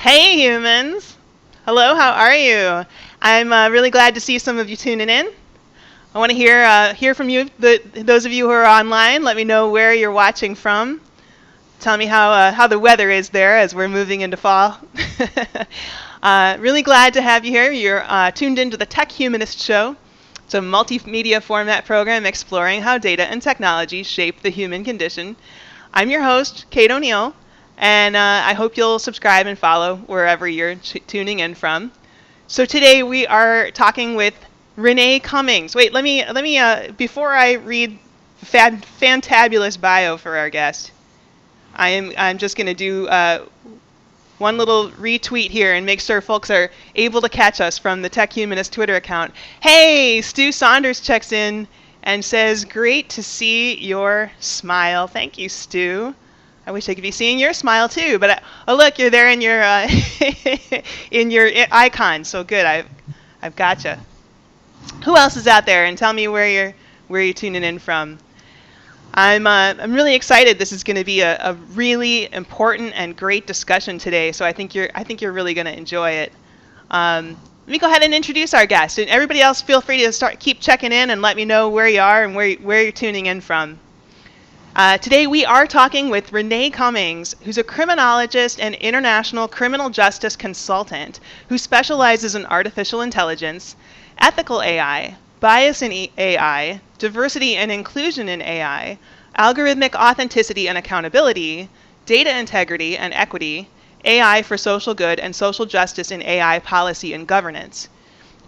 Hey humans! Hello, how are you? I'm really glad to see some of you tuning in. I want to hear from you, those of you who are online. Let me know where you're watching from. Tell me how the weather is there as we're moving into fall. Really glad to have you here. You're tuned into the Tech Humanist Show. It's a multimedia format program exploring how data and technology shape the human condition. I'm your host, Kate O'Neill, and I hope you'll subscribe and follow wherever you're tuning in from. So today we are talking with Renée Cummings. Wait, let me before I read fantabulous bio for our guest, I'm just going to do one little retweet here and make sure folks are able to catch us from the Tech Humanist Twitter account. Hey, Stu Saunders checks in and says, great to see your smile. Thank you, Stu. I wish I could be seeing your smile too, but oh look, you're there in your in your icon. So good, I've gotcha. Who else is out there? And tell me where you're tuning in from. I'm really excited. This is going to be a really important and great discussion today. So I think you're really going to enjoy it. Let me go ahead and introduce our guest, and everybody else feel free to keep checking in and let me know where you are and where you're tuning in from. Today we are talking with Renée Cummings, who's a criminologist and international criminal justice consultant who specializes in artificial intelligence, ethical AI, bias in AI, diversity and inclusion in AI, algorithmic authenticity and accountability, data integrity and equity, AI for social good, and social justice in AI policy and governance.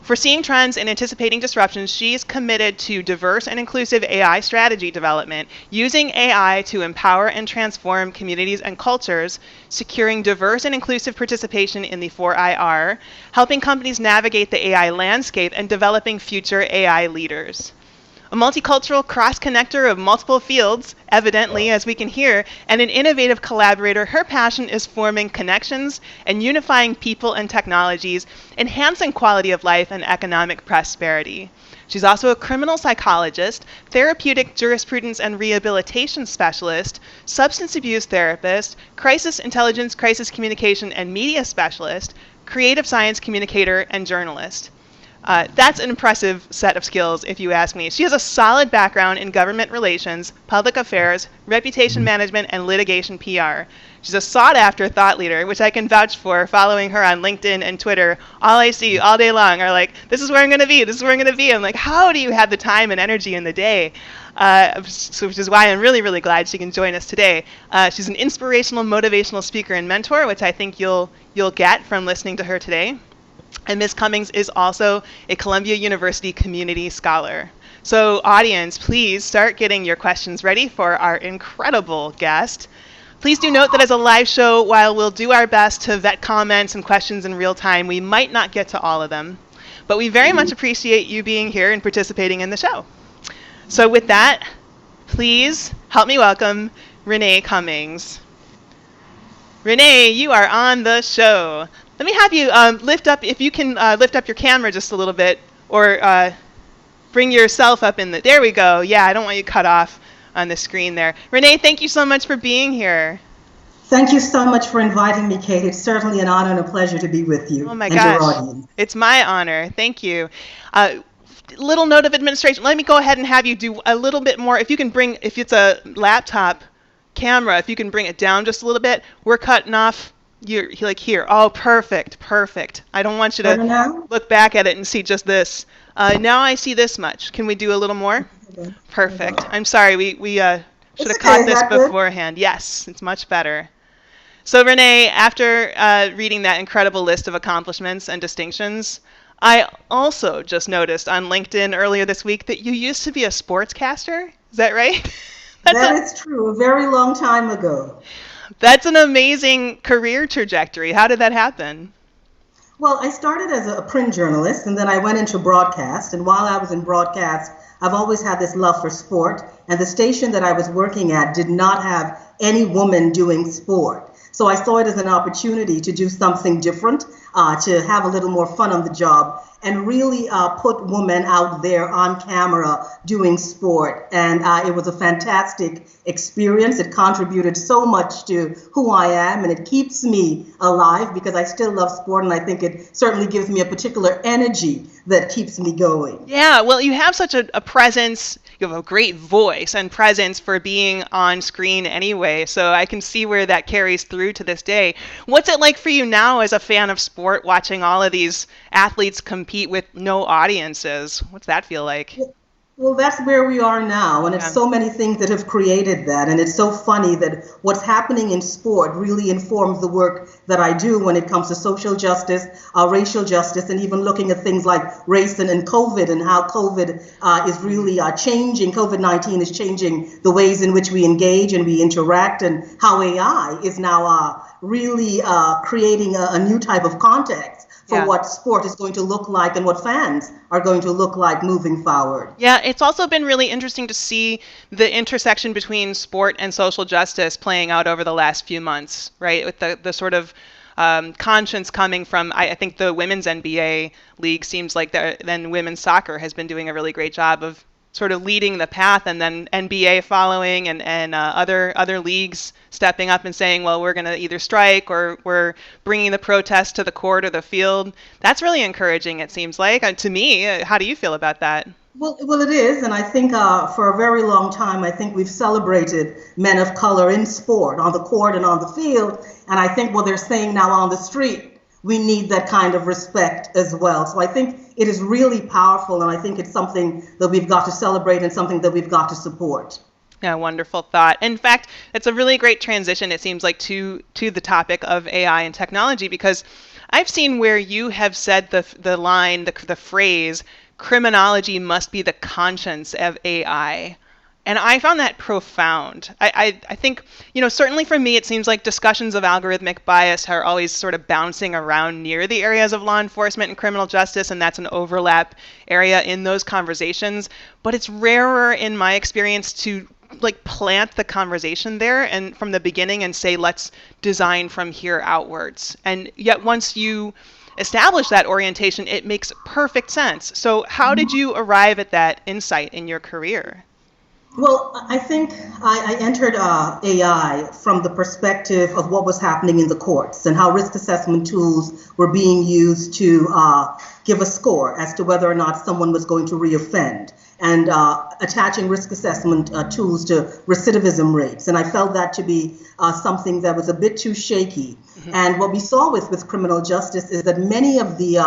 Foreseeing trends and anticipating disruptions, she's committed to diverse and inclusive AI strategy development, using AI to empower and transform communities and cultures, securing diverse and inclusive participation in the 4IR, helping companies navigate the AI landscape, and developing future AI leaders. A multicultural cross-connector of multiple fields, evidently, as we can hear, and an innovative collaborator, her passion is forming connections and unifying people and technologies, enhancing quality of life and economic prosperity. She's also a criminal psychologist, therapeutic jurisprudence and rehabilitation specialist, substance abuse therapist, crisis intelligence, crisis communication and media specialist, creative science communicator, and journalist. That's an impressive set of skills, if you ask me. She has a solid background in government relations, public affairs, reputation management, and litigation PR. She's a sought-after thought leader, which I can vouch for, following her on LinkedIn and Twitter. All I see all day long are like, this is where I'm going to be, this is where I'm going to be. I'm like, how do you have the time and energy in the day? Which is why I'm really, really glad she can join us today. She's an inspirational, motivational speaker and mentor, which I think you'll get from listening to her today. And Ms. Cummings is also a Columbia University community scholar. So audience, please start getting your questions ready for our incredible guest. Please do note that as a live show, while we'll do our best to vet comments and questions in real time, we might not get to all of them. But we very much appreciate you being here and participating in the show. So with that, please help me welcome Renée Cummings. Renée, you are on the show. Let me have you lift up, if you can lift up your camera just a little bit, or bring yourself up in the, there we go. Yeah, I don't want you cut off on the screen there. Renée, thank you so much for being here. Thank you so much for inviting me, Kate. It's certainly an honor and a pleasure to be with you. Oh my gosh, it's my honor. Thank you. Little note of administration. Let me go ahead and have you do a little bit more. If you can bring, if it's a laptop camera, if you can bring it down just a little bit. We're cutting off. You're like here. Oh, perfect, perfect. I don't want you to look back at it and see just this. Now I see this much. Can we do a little more? Perfect. I'm sorry. We should have caught this beforehand. Yes, it's much better. So Renée, after reading that incredible list of accomplishments and distinctions, I also just noticed on LinkedIn earlier this week that you used to be a sportscaster. Is that right? That is true. A very long time ago. That's an amazing career trajectory. How did that happen? Well, I started as a print journalist, and then I went into broadcast. And while I was in broadcast, I've always had this love for sport. And the station that I was working at did not have any woman doing sport. So I saw it as an opportunity to do something different, to have a little more fun on the job, and really put woman out there on camera doing sport. And it was a fantastic experience. It contributed so much to who I am, and it keeps me alive because I still love sport, and I think it certainly gives me a particular energy that keeps me going. Yeah, well, you have such a presence. You have a great voice and presence for being on screen anyway, so I can see where that carries through to this day. What's it like for you now as a fan of sport, watching all of these athletes compete with no audiences? What's that feel like? Well, that's where we are now, and it's Yeah. so many things that have created that, and it's so funny that what's happening in sport really informs the work that I do when it comes to social justice, racial justice, and even looking at things like race and COVID, and how COVID is really changing. COVID-19 is changing the ways in which we engage and we interact, and how AI is now really creating a new type of context for what sport is going to look like and what fans are going to look like moving forward. Yeah, it's also been really interesting to see the intersection between sport and social justice playing out over the last few months, right? With the sort of conscience coming from, I think the women's NBA league seems like then women's soccer has been doing a really great job of sort of leading the path, and then NBA following, and other leagues stepping up and saying, well, we're going to either strike or we're bringing the protest to the court or the field. That's really encouraging, it seems like. To me, how do you feel about that? Well, it is, and I think for a very long time, I think we've celebrated men of color in sport, on the court and on the field, and I think what they're saying now on the street, we need that kind of respect as well. So I think it is really powerful, and I think it's something that we've got to celebrate and something that we've got to support. Yeah, wonderful thought. In fact, it's a really great transition, it seems like, to the topic of AI and technology, because I've seen where you have said the phrase, criminology must be the conscience of AI. And I found that profound. I think, certainly for me, it seems like discussions of algorithmic bias are always sort of bouncing around near the areas of law enforcement and criminal justice, and that's an overlap area in those conversations. But it's rarer in my experience to plant the conversation there and from the beginning and say, let's design from here outwards. And yet once you establish that orientation, it makes perfect sense. So how did you arrive at that insight in your career? Well, I think I entered AI from the perspective of what was happening in the courts and how risk assessment tools were being used to give a score as to whether or not someone was going to reoffend, and attaching risk assessment tools to recidivism rates. And I felt that to be something that was a bit too shaky. Mm-hmm. And what we saw with criminal justice is that many of the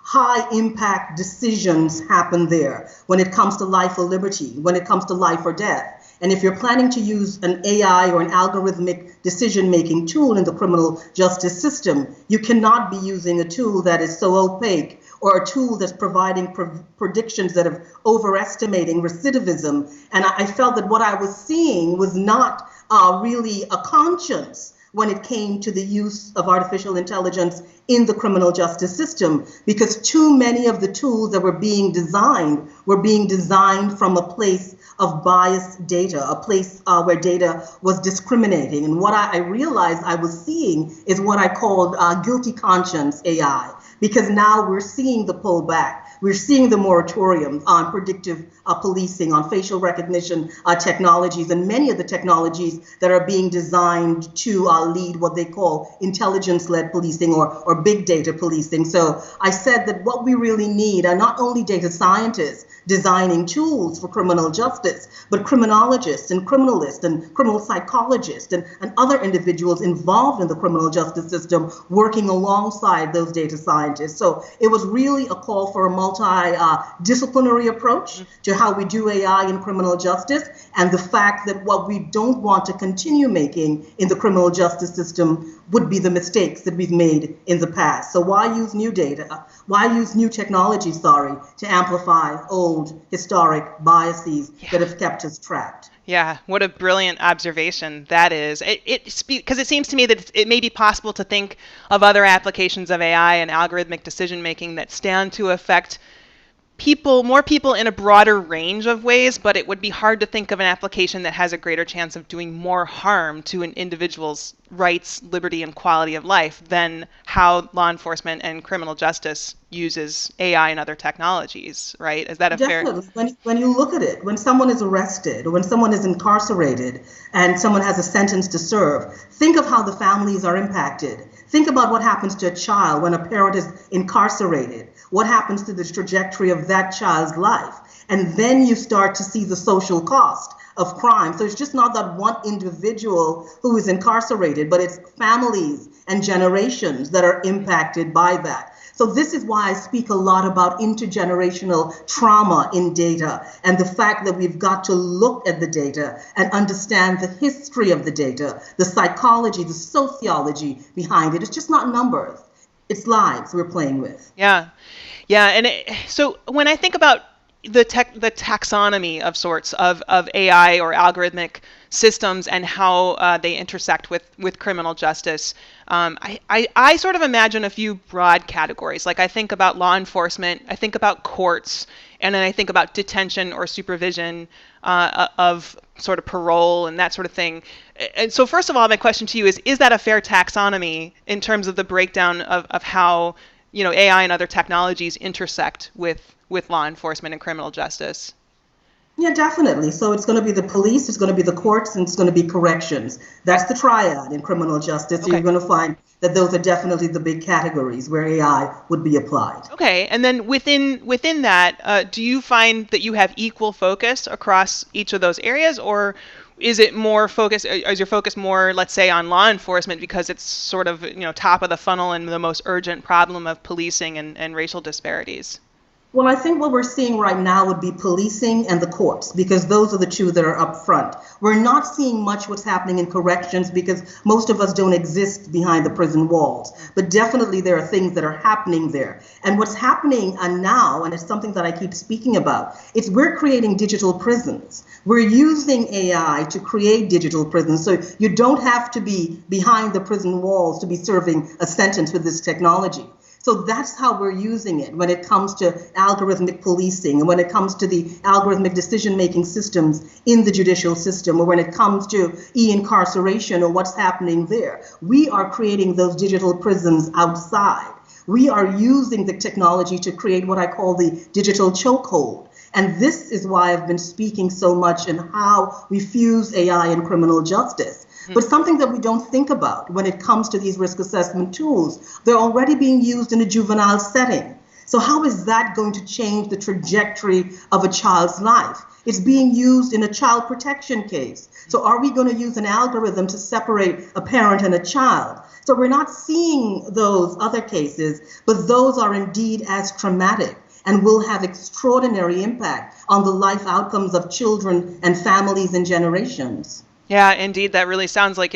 high impact decisions happen there when it comes to life or liberty, when it comes to life or death. And if you're planning to use an AI or an algorithmic decision-making tool in the criminal justice system, you cannot be using a tool that is so opaque, or a tool that's providing predictions that are overestimating recidivism. And I felt that what I was seeing was not really a conscience when it came to the use of artificial intelligence in the criminal justice system, because too many of the tools that were being designed from a place of biased data, a place where data was discriminating. And what I realized I was seeing is what I called guilty conscience AI, because now we're seeing the pullback. We're seeing the moratorium on predictive policing, on facial recognition technologies, and many of the technologies that are being designed to lead what they call intelligence-led policing or big data policing. So I said that what we really need are not only data scientists designing tools for criminal justice, but criminologists and criminalists and criminal psychologists and other individuals involved in the criminal justice system working alongside those data scientists. So it was really a call for a multidisciplinary approach to how we do AI in criminal justice, and the fact that what we don't want to continue making in the criminal justice system would be the mistakes that we've made in the past. So why use new data? Why use new technology, to amplify old historic biases that have kept us trapped? Yeah, what a brilliant observation that is. Because it seems to me that it may be possible to think of other applications of AI and algorithmic decision making that stand to affect more people in a broader range of ways, but it would be hard to think of an application that has a greater chance of doing more harm to an individual's rights, liberty, and quality of life than how law enforcement and criminal justice uses AI and other technologies, right? Is that a fair? Definitely. When you look at it, when someone is arrested, or when someone is incarcerated and someone has a sentence to serve, think of how the families are impacted. Think about what happens to a child when a parent is incarcerated. What happens to the trajectory of that child's life? And then you start to see the social cost of crime. So it's just not that one individual who is incarcerated, but it's families and generations that are impacted by that. So this is why I speak a lot about intergenerational trauma in data and the fact that we've got to look at the data and understand the history of the data, the psychology, the sociology behind it. It's just not numbers. It's lives we're playing with. Yeah. Yeah. And so when I think about the taxonomy of sorts of AI or algorithmic systems and how they intersect with criminal justice, I sort of imagine a few broad categories. Like I think about law enforcement, I think about courts, and then I think about detention or supervision of sort of parole and that sort of thing. And so first of all, my question to you is that a fair taxonomy in terms of the breakdown of how AI and other technologies intersect with law enforcement and criminal justice? Yeah, definitely. So it's going to be the police, it's going to be the courts, and it's going to be corrections. That's the triad in criminal justice. So Okay. you're going to find that those are definitely the big categories where AI would be applied. Okay, and then within that, do you find that you have equal focus across each of those areas, or is it more focus? Is your focus more, let's say, on law enforcement because it's sort of top of the funnel and the most urgent problem of policing and racial disparities? Well, I think what we're seeing right now would be policing and the courts, because those are the two that are up front. We're not seeing much what's happening in corrections because most of us don't exist behind the prison walls. But definitely there are things that are happening there. And what's happening now, and it's something that I keep speaking about, it's we're creating digital prisons. We're using AI to create digital prisons. So you don't have to be behind the prison walls to be serving a sentence with this technology. So that's how we're using it when it comes to algorithmic policing, and when it comes to the algorithmic decision-making systems in the judicial system, or when it comes to e-incarceration or what's happening there. We are creating those digital prisons outside. We are using the technology to create what I call the digital chokehold. And this is why I've been speaking so much in how we fuse AI and criminal justice. But something that we don't think about when it comes to these risk assessment tools, they're already being used in a juvenile setting. So how is that going to change the trajectory of a child's life? It's being used in a child protection case. So are we going to use an algorithm to separate a parent and a child? So we're not seeing those other cases, but those are indeed as traumatic and will have extraordinary impact on the life outcomes of children and families and generations. Yeah, indeed, that really sounds like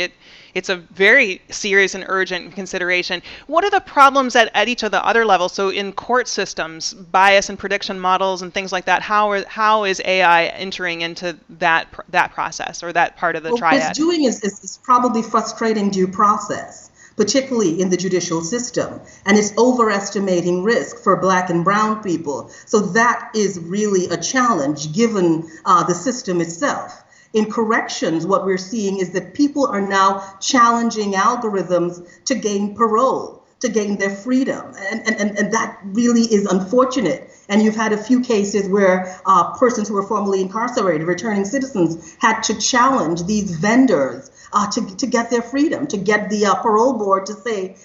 it's a very serious and urgent consideration. What are the problems at each of the other levels? So in court systems, bias and prediction models and things like that, how is AI entering into that process or that part of the triad? What it's doing is probably frustrating due process, particularly in the judicial system, and it's overestimating risk for Black and brown people. So that is really a challenge given the system itself. In corrections, what we're seeing is that people are now challenging algorithms to gain parole, to gain their freedom. And that really is unfortunate. And you've had a few cases where persons who were formerly incarcerated, returning citizens, had to challenge these vendors to get their freedom, to get the parole board to say,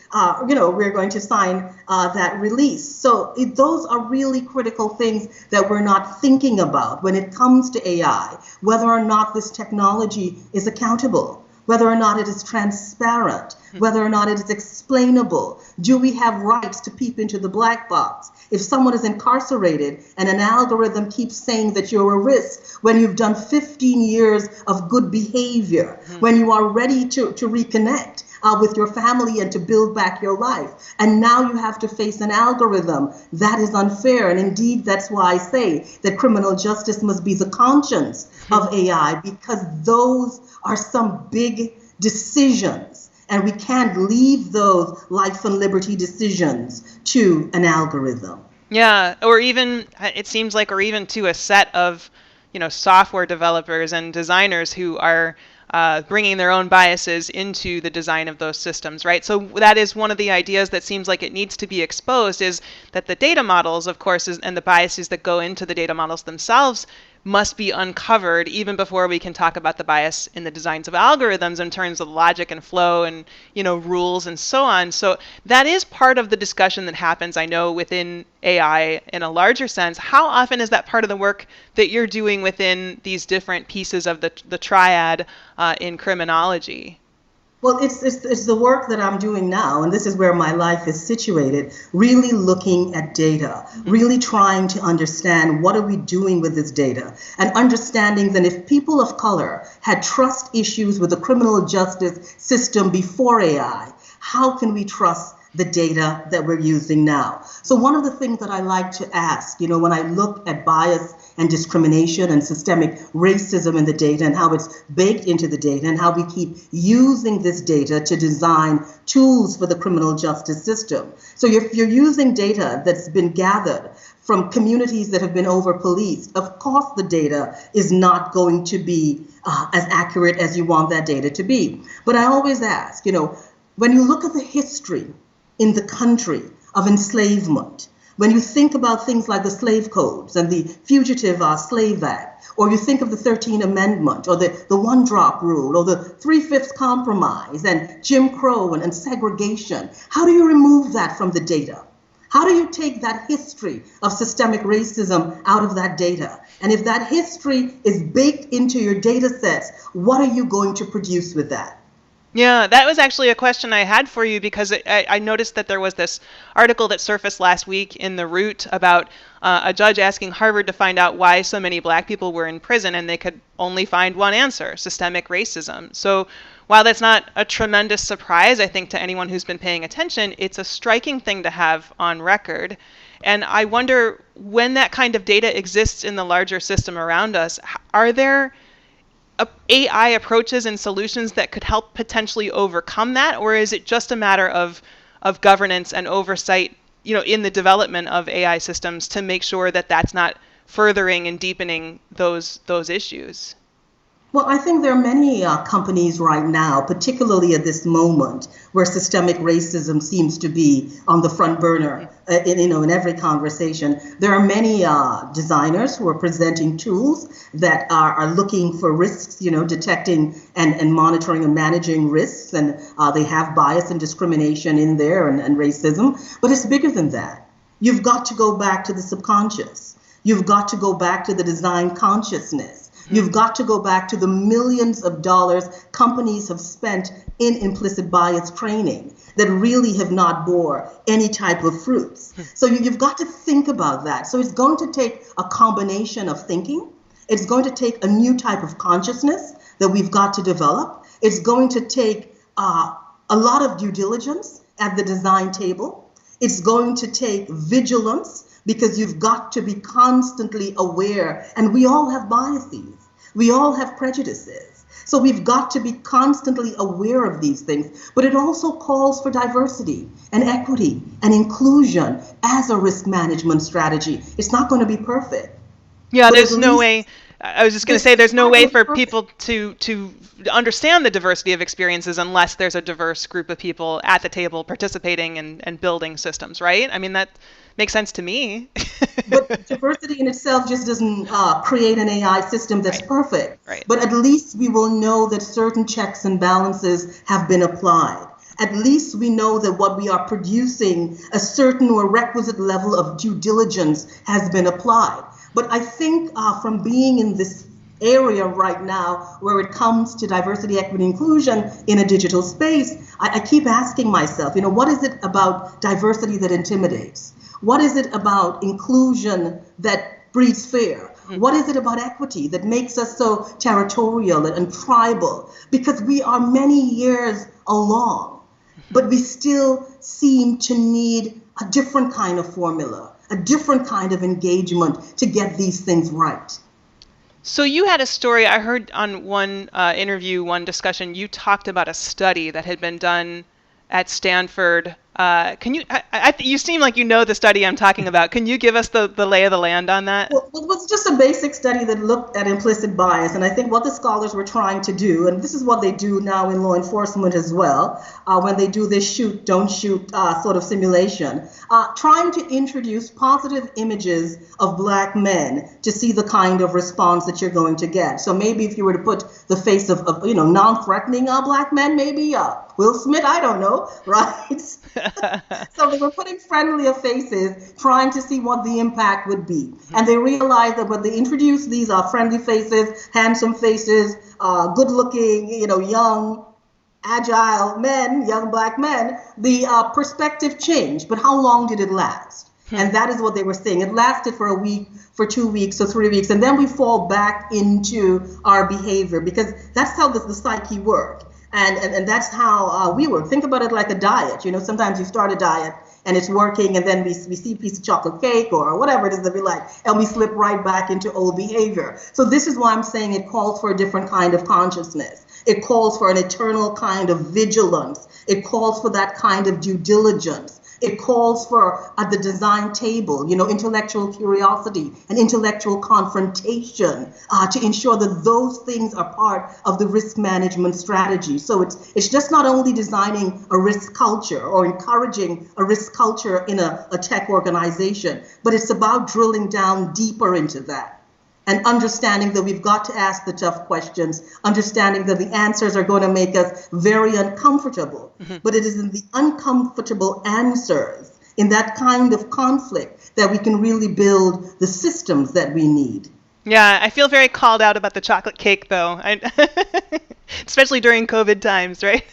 we're going to sign that release. So those are really critical things that we're not thinking about when it comes to AI, whether or not this technology is accountable, whether or not it is transparent, whether or not it is explainable. Do we have rights to peep into the black box? If someone is incarcerated and an algorithm keeps saying that you're a risk when you've done 15 years of good behavior, when you are ready to reconnect with your family and to build back your life, and now you have to face an algorithm, that is unfair. And indeed, that's why I say that criminal justice must be the conscience of AI, because those are some big decisions, and we can't leave those life and liberty decisions to an algorithm. Yeah, or even it seems like, or even to a set of software developers and designers who are bringing their own biases into the design of those systems, right? So that is one of the ideas that seems like it needs to be exposed, is that the data models, of course, and the biases that go into the data models themselves must be uncovered even before we can talk about the bias in the designs of algorithms in terms of logic and flow and, rules and so on. So that is part of the discussion that happens, I know, within AI in a larger sense. How often is that part of the work that you're doing within these different pieces of the triad in criminology? Well, it's the work that I'm doing now, and this is where my life is situated, really looking at data, really trying to understand what are we doing with this data, and understanding that if people of color had trust issues with the criminal justice system before AI, how can we trust the data that we're using now? So one of the things that I like to ask, when I look at bias and discrimination and systemic racism in the data and how it's baked into the data and how we keep using this data to design tools for the criminal justice system. So if you're using data that's been gathered from communities that have been over-policed, of course the data is not going to be as accurate as you want that data to be. But I always ask, when you look at the history in the country of enslavement, when you think about things like the slave codes and the Fugitive Slave Act, or you think of the 13th Amendment, or the one-drop rule, or the 3/5 compromise, and Jim Crow and segregation, how do you remove that from the data? How do you take that history of systemic racism out of that data? And if that history is baked into your data sets, what are you going to produce with that? Yeah, that was actually a question I had for you, because I noticed that there was this article that surfaced last week in The Root about a judge asking Harvard to find out why so many black people were in prison, and they could only find one answer: systemic racism. So while that's not a tremendous surprise, I think, to anyone who's been paying attention, it's a striking thing to have on record. And I wonder, when that kind of data exists in the larger system around us, are there AI approaches and solutions that could help potentially overcome that, or is it just a matter of governance and oversight, in the development of AI systems to make sure that that's not furthering and deepening those issues? Well, I think there are many companies right now, particularly at this moment, where systemic racism seems to be on the front burner. In every conversation, there are many designers who are presenting tools that are looking for risks, detecting and monitoring and managing risks, and they have bias and discrimination in there and racism. But it's bigger than that. You've got to go back to the subconscious. You've got to go back to the design consciousness. You've got to go back to the millions of dollars companies have spent in implicit bias training that really have not bore any type of fruits. So you've got to think about that. So it's going to take a combination of thinking. It's going to take a new type of consciousness that we've got to develop. It's going to take a lot of due diligence at the design table. It's going to take vigilance, because you've got to be constantly aware, and we all have biases. We all have prejudices. So we've got to be constantly aware of these things. But it also calls for diversity and equity and inclusion as a risk management strategy. It's not going to be perfect. Yeah, there's no way. I was just going to say, there's no way for people to understand the diversity of experiences unless there's a diverse group of people at the table participating and building systems, right? I mean, that makes sense to me. But diversity in itself just doesn't create an AI system that's perfect. Right. But at least we will know that certain checks and balances have been applied. At least we know that what we are producing, a certain or requisite level of due diligence has been applied. But I think from being in this area right now where it comes to diversity, equity, inclusion in a digital space, I keep asking myself, what is it about diversity that intimidates? What is it about inclusion that breeds fear? What is it about equity that makes us so territorial and tribal? Because we are many years along, but we still seem to need a different kind of formula, a different kind of engagement to get these things right. So you had a story, I heard on one interview, one discussion, you talked about a study that had been done at Stanford You seem like you know the study I'm talking about. Can you give us the lay of the land on that? Well, it was just a basic study that looked at implicit bias, and I think what the scholars were trying to do, and this is what they do now in law enforcement as well, when they do this shoot, don't shoot sort of simulation, trying to introduce positive images of Black men to see the kind of response that you're going to get. So maybe if you were to put the face of non-threatening Black men, maybe Will Smith, I don't know, right? So they were putting friendlier faces, trying to see what the impact would be. And they realized that when they introduced these friendly faces, handsome faces, good-looking, young, agile men, young Black men, the perspective changed. But how long did it last? And that is what they were saying. It lasted for a week, for 2 weeks, or 3 weeks, and then we fall back into our behavior, because that's how the psyche works. And that's how we work. Think about it like a diet. Sometimes you start a diet and it's working, and then we see a piece of chocolate cake or whatever it is that we like, and we slip right back into old behavior. So this is why I'm saying it calls for a different kind of consciousness. It calls for an eternal kind of vigilance. It calls for that kind of due diligence. It calls for, at the design table, intellectual curiosity and intellectual confrontation to ensure that those things are part of the risk management strategy. So it's just not only designing a risk culture or encouraging a risk culture in a tech organization, but it's about drilling down deeper into that. And understanding that we've got to ask the tough questions, understanding that the answers are going to make us very uncomfortable. Mm-hmm. But it is in the uncomfortable answers, in that kind of conflict, that we can really build the systems that we need. Yeah, I feel very called out about the chocolate cake, though. Especially during COVID times, right?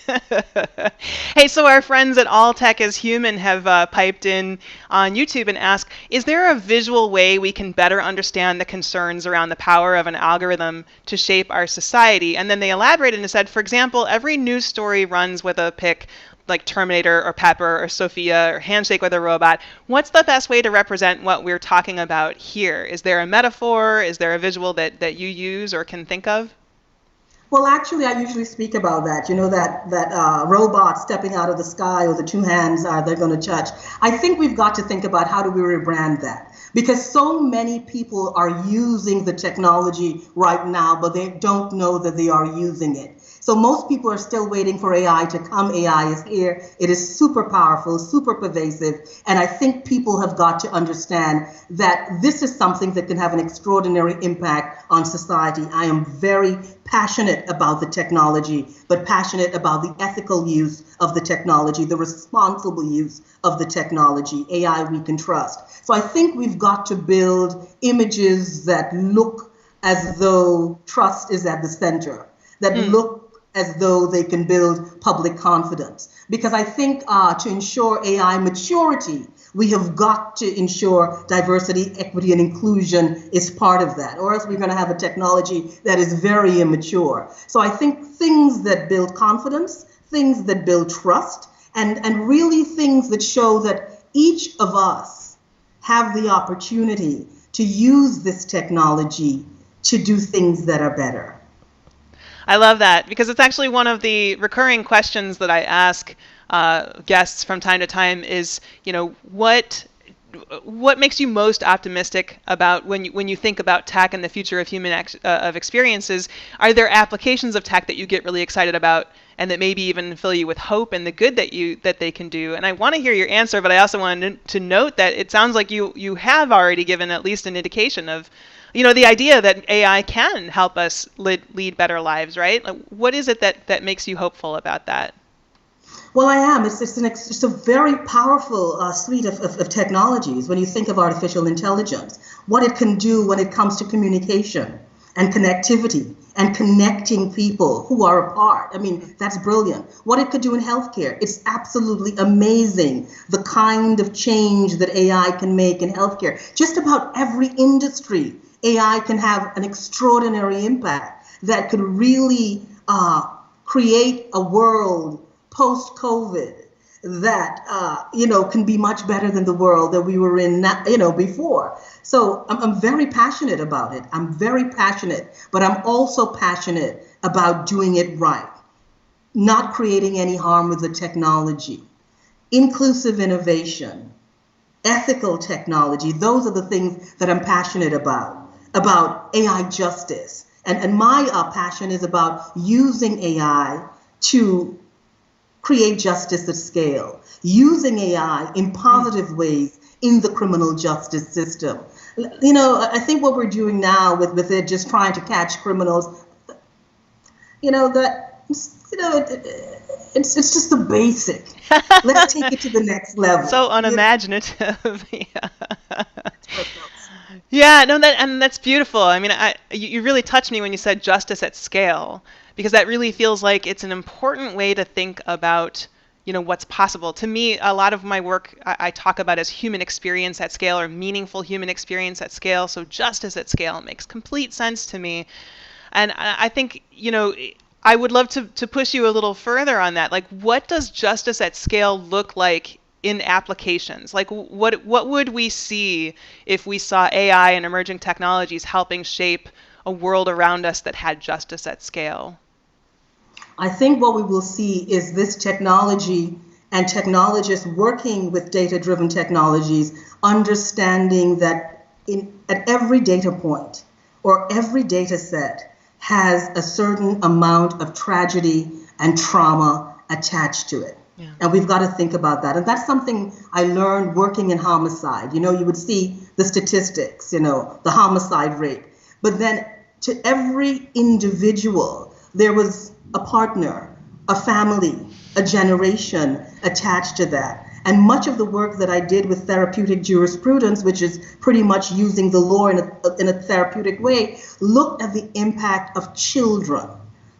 Hey, so our friends at All Tech is Human have piped in on YouTube and asked, is there a visual way we can better understand the concerns around the power of an algorithm to shape our society? And then they elaborated and said, for example, every news story runs with a pic like Terminator or Pepper or Sophia or Handshake with a Robot. What's the best way to represent what we're talking about here? Is there a metaphor? Is there a visual that you use or can think of? Well, actually, I usually speak about that. That robot stepping out of the sky, or the two hands they're going to touch. I think we've got to think about how do we rebrand that, because so many people are using the technology right now, but they don't know that they are using it. So most people are still waiting for AI to come. AI is here. It is super powerful, super pervasive. And I think people have got to understand that this is something that can have an extraordinary impact on society. I am very passionate about the technology, but passionate about the ethical use of the technology, the responsible use of the technology. AI we can trust. So I think we've got to build images that look as though trust is at the center, that look as though they can build public confidence. Because I think to ensure AI maturity, we have got to ensure diversity, equity, and inclusion is part of that, or else we're going to have a technology that is very immature. So I think things that build confidence, things that build trust, and really things that show that each of us have the opportunity to use this technology to do things that are better. I love that, because it's actually one of the recurring questions that I ask guests from time to time is, what makes you most optimistic about when you think about tech and the future of human of experiences? Are there applications of tech that you get really excited about and that maybe even fill you with hope and the good that they can do? And I want to hear your answer, but I also wanted to note that it sounds like you have already given at least an indication of the idea that AI can help us lead better lives, right? What is it that makes you hopeful about that? Well, I am. It's a very powerful suite of technologies when you think of artificial intelligence, what it can do when it comes to communication and connectivity and connecting people who are apart. I mean, that's brilliant. What it could do in healthcare, it's absolutely amazing, the kind of change that AI can make in healthcare. Just about every industry, AI can have an extraordinary impact that could really create a world post-COVID that can be much better than the world that we were in before. So I'm very passionate about it. I'm very passionate, but I'm also passionate about doing it right, not creating any harm with the technology, inclusive innovation, ethical technology. Those are the things that I'm passionate about AI justice. And my passion is about using AI to create justice at scale, using AI in positive ways in the criminal justice system. You know, I think what we're doing now with it just trying to catch criminals, it's just the basic. Let's take it to the next level. So unimaginative. Yeah. Yeah, no, that's beautiful. I mean, you really touched me when you said justice at scale, because that really feels like it's an important way to think about, what's possible. To me, a lot of my work I talk about as human experience at scale or meaningful human experience at scale. So justice at scale makes complete sense to me. And I think, I would love to push you a little further on that. Like, what does justice at scale look like in applications? Like, what would we see if we saw AI and emerging technologies helping shape a world around us that had justice at scale? I think what we will see is this technology and technologists working with data-driven technologies, understanding that at every data point or every data set has a certain amount of tragedy and trauma attached to it. Yeah. And we've got to think about that. And that's something I learned working in homicide. You would see the statistics, the homicide rate. But then to every individual, there was a partner, a family, a generation attached to that. And much of the work that I did with therapeutic jurisprudence, which is pretty much using the law in a therapeutic way, looked at the impact of children,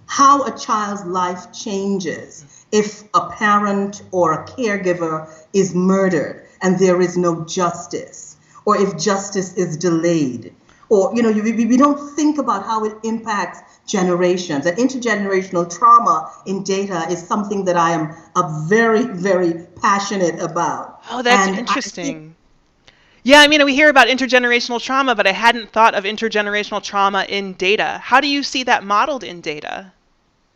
how a child's life changes if a parent or a caregiver is murdered and there is no justice, or if justice is delayed. Or, we don't think about how it impacts generations. And intergenerational trauma in data is something that I am very, very passionate about. Oh, that's interesting. Yeah, I mean, we hear about intergenerational trauma, but I hadn't thought of intergenerational trauma in data. How do you see that modeled in data?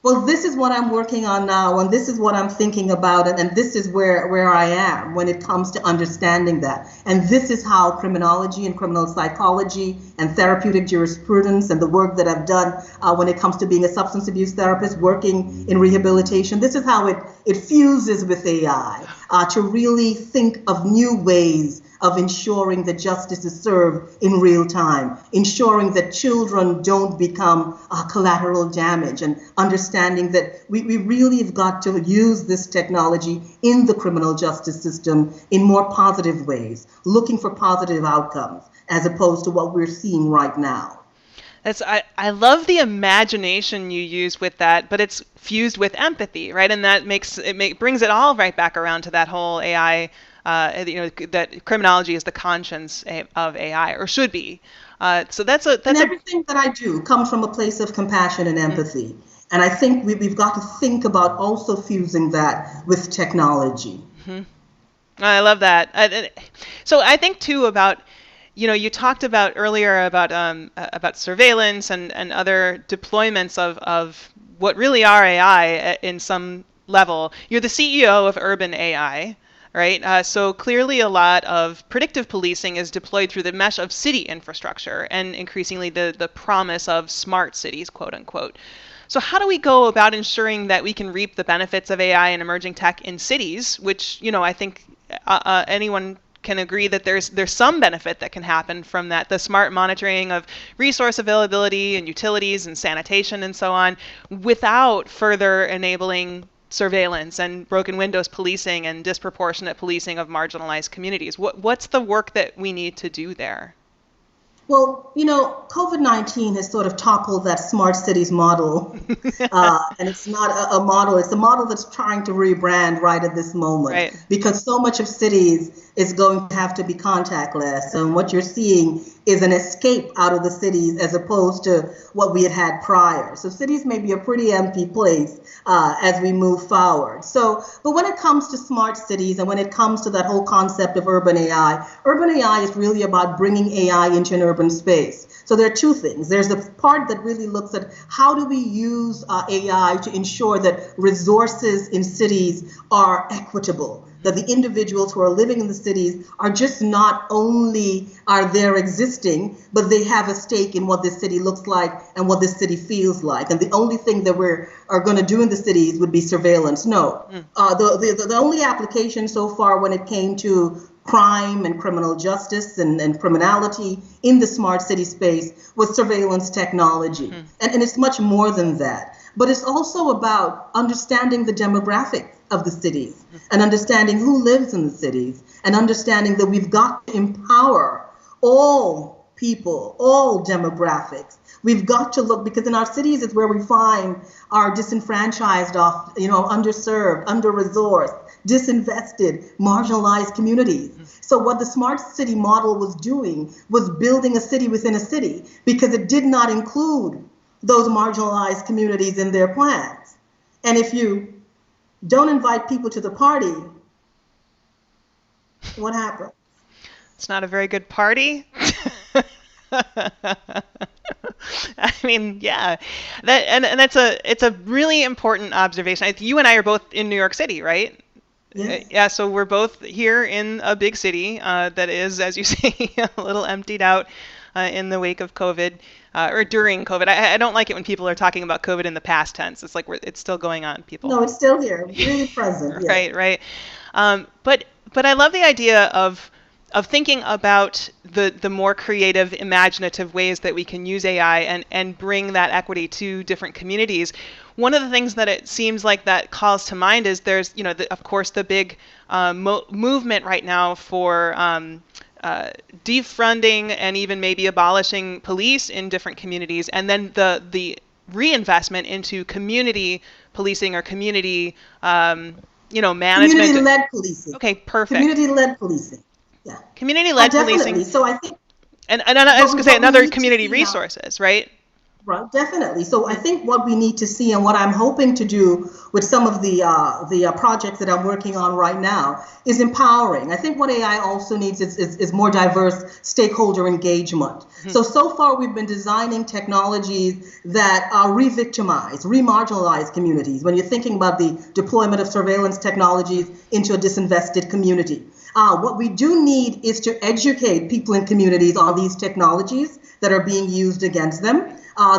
Well, this is what I'm working on now, and this is what I'm thinking about, and this is where I am when it comes to understanding that. And this is how criminology and criminal psychology and therapeutic jurisprudence and the work that I've done when it comes to being a substance abuse therapist, working in rehabilitation, this is how it fuses with AI to really think of new ways of ensuring that justice is served in real time, ensuring that children don't become collateral damage, and understanding that we really have got to use this technology in the criminal justice system in more positive ways, looking for positive outcomes as opposed to what we're seeing right now. I love the imagination you use with that, but it's fused with empathy, right? And that brings it all right back around to that whole AI. That criminology is the conscience of AI, or should be. So that's and everything that I do comes from a place of compassion and empathy. Mm-hmm. And I think we've got to think about also fusing that with technology. Mm-hmm. I love that. So I think too about, you talked about earlier about surveillance and other deployments of what really are AI in some level. You're the CEO of Urban AI. Right. So clearly a lot of predictive policing is deployed through the mesh of city infrastructure and increasingly the promise of smart cities, quote unquote. So how do we go about ensuring that we can reap the benefits of AI and emerging tech in cities, which, I think anyone can agree that there's some benefit that can happen from that, the smart monitoring of resource availability and utilities and sanitation and so on, without further enabling surveillance and broken windows policing and disproportionate policing of marginalized communities? What's the work that we need to do there? Well, COVID-19 has sort of toppled that smart cities model. And it's not a model. It's a model that's trying to rebrand right at this moment. Right. Because so much of cities is going to have to be contactless. And what you're seeing is an escape out of the cities as opposed to what we had prior. So cities may be a pretty empty place as we move forward. But when it comes to smart cities and when it comes to that whole concept of urban AI is really about bringing AI into an urban space. So there are two things. There's the part that really looks at how do we use AI to ensure that resources in cities are equitable, that the individuals who are living in the cities are just not only are there existing, but they have a stake in what this city looks like and what this city feels like. And the only thing that are going to do in the cities would be surveillance. No, the only application so far when it came to crime and criminal justice and criminality in the smart city space was surveillance technology. And it's much more than that. But it's also about understanding the demographics of the cities and understanding who lives in the cities and understanding that we've got to empower all people, all demographics. We've got to look, because in our cities is where we find our disenfranchised, underserved, under-resourced, disinvested, marginalized communities. So what the smart city model was doing was building a city within a city, because it did not include those marginalized communities in their plans. And if you don't invite people to the party, what happens? It's not a very good party. I mean, yeah, it's a really important observation. You and I are both in New York City, right? Yes. Yeah, so we're both here in a big city that is, as you say, a little emptied out in the wake of COVID or during COVID. I don't like it when people are talking about COVID in the past tense. It's like it's still going on, people. No, it's still here, really present. Yes. Right. But I love the idea of thinking about the more creative, imaginative ways that we can use AI and bring that equity to different communities. One of the things that it seems like that calls to mind is there's, of course, the big movement right now for defunding and even maybe abolishing police in different communities, and then the reinvestment into community policing or community, management. Community-led policing. Okay, perfect. Community-led policing. Yeah. Community-led policing. So I think, and I was going to say another community resources, right? Right, definitely. So I think what we need to see, and what I'm hoping to do with some of the projects that I'm working on right now, is empowering. I think what AI also needs is more diverse stakeholder engagement. Mm-hmm. So far we've been designing technologies that re-victimize, re-marginalize communities. When you're thinking about the deployment of surveillance technologies into a disinvested community. What we do need is to educate people in communities on these technologies that are being used against them.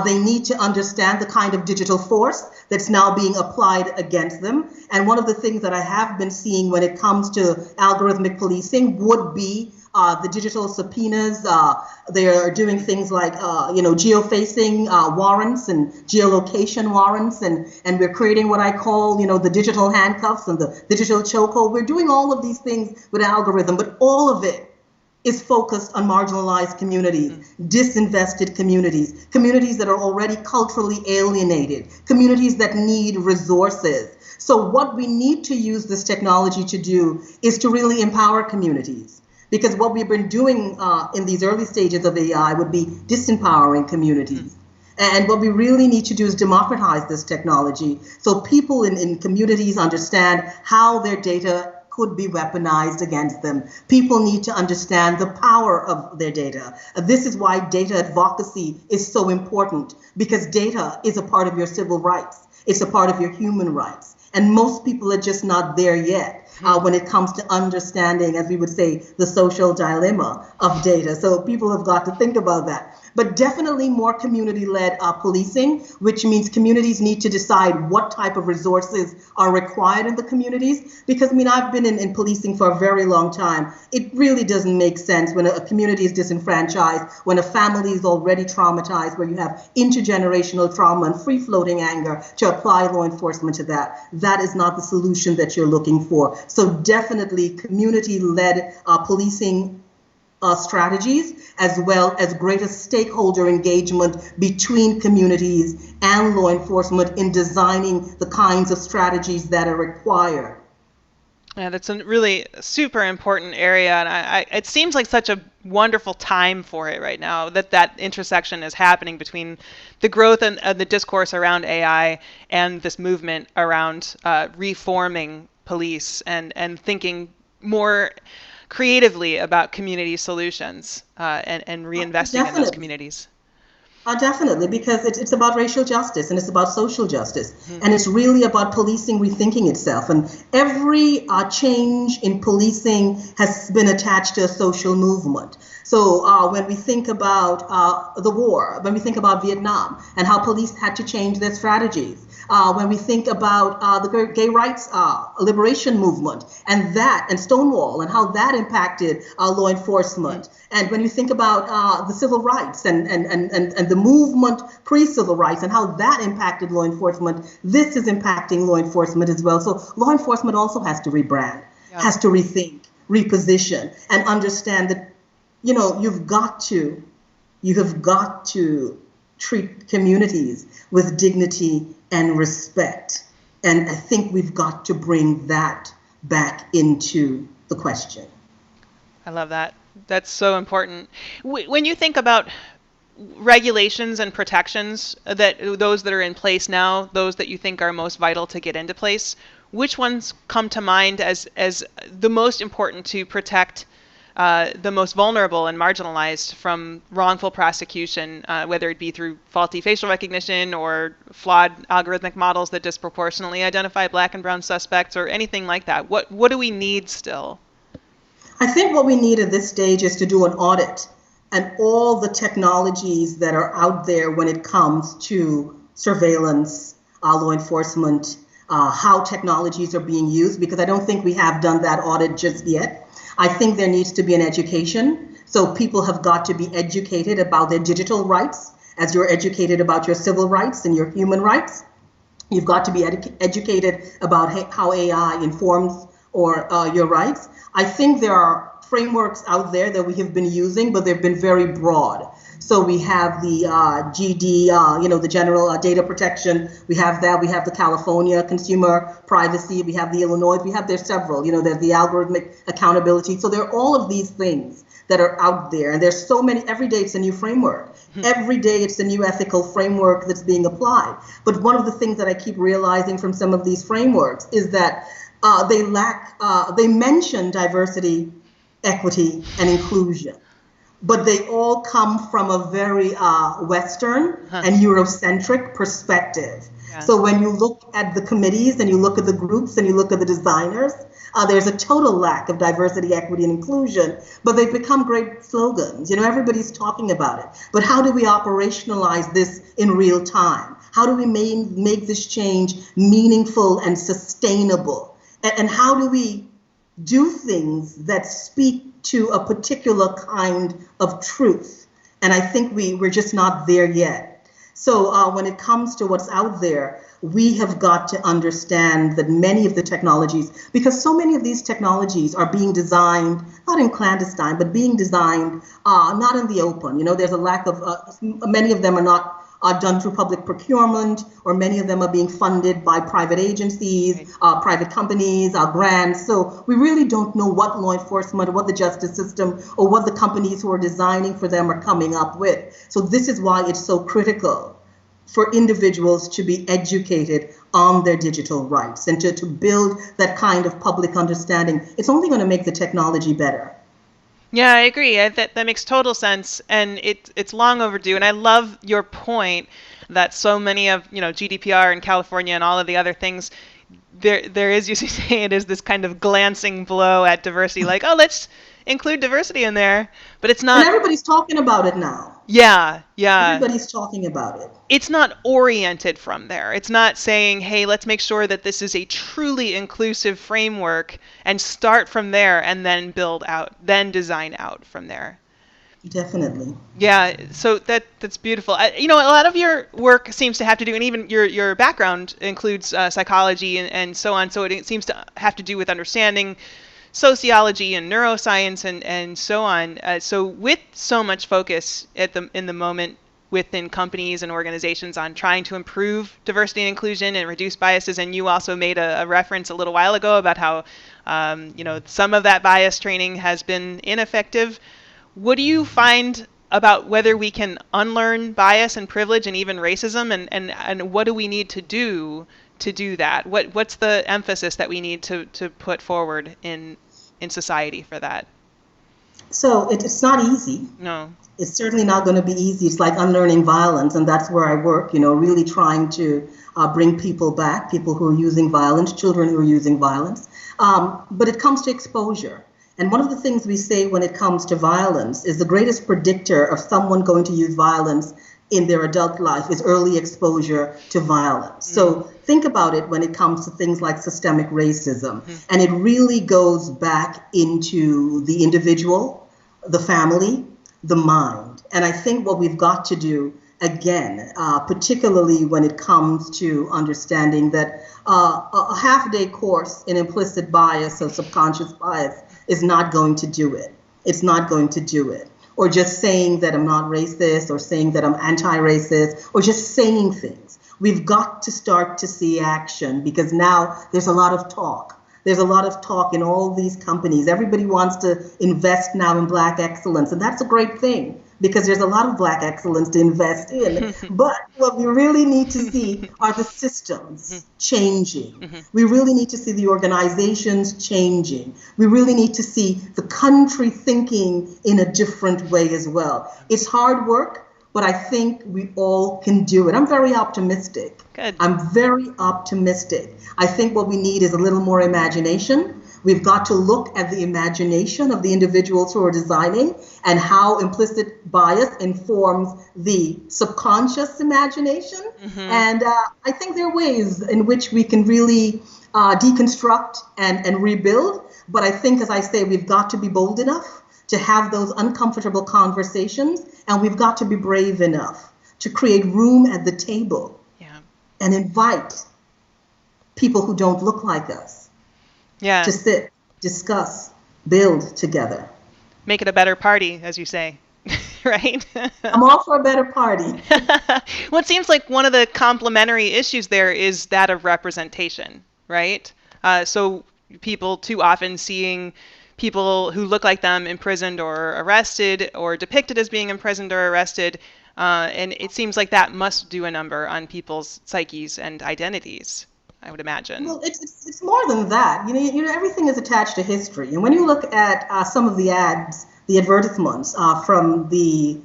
They need to understand the kind of digital force that's now being applied against them. And one of the things that I have been seeing when it comes to algorithmic policing would be the digital subpoenas. They are doing things like, geofacing warrants and geolocation warrants. And we're creating what I call, the digital handcuffs and the digital chokehold. We're doing all of these things with algorithm, but all of it is focused on marginalized communities, disinvested communities, communities that are already culturally alienated, communities that need resources. So what we need to use this technology to do is to really empower communities. Because what we've been doing in these early stages of AI would be disempowering communities. And what we really need to do is democratize this technology so people in communities understand how their data could be weaponized against them. People need to understand the power of their data. This is why data advocacy is so important, because data is a part of your civil rights. It's a part of your human rights. And most people are just not there yet when it comes to understanding, as we would say, the social dilemma of data. So people have got to think about that. But definitely more community-led policing, which means communities need to decide what type of resources are required in the communities. Because, I've been in policing for a very long time. It really doesn't make sense when a community is disenfranchised, when a family is already traumatized, where you have intergenerational trauma and free-floating anger, to apply law enforcement to that. That is not the solution that you're looking for. So definitely community-led policing strategies, as well as greater stakeholder engagement between communities and law enforcement in designing the kinds of strategies that are required. Yeah, that's a really super important area, and it seems like such a wonderful time for it right now, that intersection is happening between the growth and the discourse around AI and this movement around reforming police and thinking more creatively about community solutions and reinvesting in those communities. Definitely, because it's about racial justice and it's about social justice. And it's really about policing rethinking itself. And every change in policing has been attached to a social movement. So when we think about the war, when we think about Vietnam and how police had to change their strategies, when we think about the gay rights liberation movement and Stonewall and how that impacted law enforcement. And when you think about the civil rights and the movement pre-civil rights and how that impacted law enforcement, this is impacting law enforcement as well. So law enforcement also has to rebrand, has to rethink, reposition, and understand that, you have got to treat communities with dignity and respect. And I think we've got to bring that back into the question. I love that. That's so important. When you think about regulations and protections, those that are in place now, those that you think are most vital to get into place, which ones come to mind as the most important to protect the most vulnerable and marginalized from wrongful prosecution, whether it be through faulty facial recognition or flawed algorithmic models that disproportionately identify black and brown suspects or anything like that? What do we need still? I think what we need at this stage is to do an audit and all the technologies that are out there when it comes to surveillance, law enforcement, how technologies are being used, because I don't think we have done that audit just yet. I think there needs to be an education. So people have got to be educated about their digital rights as you're educated about your civil rights and your human rights. You've got to be educated about how AI informs your rights. I think there are frameworks out there that we have been using, but they've been very broad. So we have the GD, the General Data Protection. We have that. We have the California Consumer Privacy. We have the Illinois. There's several. There's the algorithmic accountability. So there are all of these things that are out there. And there's so many. Every day it's a new framework. Every day it's a new ethical framework that's being applied. But one of the things that I keep realizing from some of these frameworks is that they mention diversity, equity, and inclusion, but they all come from a very Western and Eurocentric perspective. Yeah. So when you look at the committees and you look at the groups and you look at the designers, there's a total lack of diversity, equity, and inclusion, but they've become great slogans. Everybody's talking about it. But how do we operationalize this in real time? How do we make this change meaningful and sustainable? And how do we do things that speak to a particular kind of truth? And I think we're just not there yet. So when it comes to what's out there, we have got to understand that many of the technologies, because so many of these technologies are being designed, not in clandestine, but being designed not in the open. There's a lack of, many of them are not done through public procurement, or many of them are being funded by private agencies, private companies, grants. So we really don't know what law enforcement or what the justice system or what the companies who are designing for them are coming up with. So this is why it's so critical for individuals to be educated on their digital rights and to build that kind of public understanding. It's only going to make the technology better. Yeah, I agree. That makes total sense, and it's long overdue. And I love your point that so many of GDPR in California and all of the other things, there is, you say, it is this kind of glancing blow at diversity, like, oh, let's include diversity in there, but it's not. And everybody's talking about it now. Yeah. Everybody's talking about it. It's not oriented from there. It's not saying, hey, let's make sure that this is a truly inclusive framework and start from there and then build out, then design out from there. Definitely. Yeah, so that's beautiful. A lot of your work seems to have to do, and even your background includes psychology and so on, so it seems to have to do with understanding sociology and neuroscience and so on. So with so much focus in the moment within companies and organizations on trying to improve diversity and inclusion and reduce biases, and you also made a reference a little while ago about how some of that bias training has been ineffective. What do you find about whether we can unlearn bias and privilege and even racism, and what do we need to do that? What's the emphasis that we need to put forward in society for that? So it's not easy. No. It's certainly not going to be easy. It's like unlearning violence, and that's where I work, really trying to bring people back, people who are using violence, children who are using violence. But it comes to exposure. And one of the things we say when it comes to violence is the greatest predictor of someone going to use violence in their adult life is early exposure to violence. So think about it when it comes to things like systemic racism. And it really goes back into the individual, the family, the mind. And I think what we've got to do, again, particularly when it comes to understanding that a half-day course in implicit bias or subconscious bias is not going to do it. It's not going to do it. Or just saying that I'm not racist, or saying that I'm anti-racist, or just saying things. We've got to start to see action, because now there's a lot of talk. There's a lot of talk in all these companies. Everybody wants to invest now in Black excellence, and that's a great thing, because there's a lot of Black excellence to invest in. But what we really need to see are the systems changing. We really need to see the organizations changing. We really need to see the country thinking in a different way as well. It's hard work, but I think we all can do it. I'm very optimistic. Good. I'm very optimistic. I think what we need is a little more imagination. We've got to look at the imagination of the individuals who are designing and how implicit bias informs the subconscious imagination. And I think there are ways in which we can really deconstruct and rebuild. But I think, as I say, we've got to be bold enough to have those uncomfortable conversations, and we've got to be brave enough to create room at the table and invite people who don't look like us to sit, discuss, build together. Make it a better party, as you say, right? I'm all for a better party. Well, it seems like one of the complementary issues there is that of representation, right? So people too often seeing people who look like them imprisoned or arrested, or depicted as being imprisoned or arrested, and it seems like that must do a number on people's psyches and identities, I would imagine. Well, it's more than that. You know, everything is attached to history. And when you look at some of the ads, the advertisements from the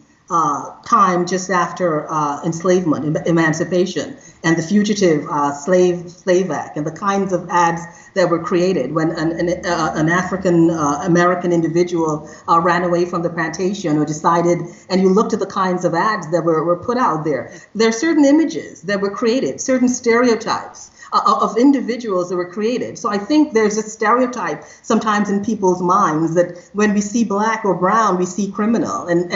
time just after enslavement, emancipation, and the Fugitive Slave Act, and the kinds of ads that were created when an African American individual ran away from the plantation or decided, and you looked at the kinds of ads that were put out there. There are certain images that were created, certain stereotypes of individuals that were created. So I think there's a stereotype sometimes in people's minds that when we see Black or brown, we see criminal. And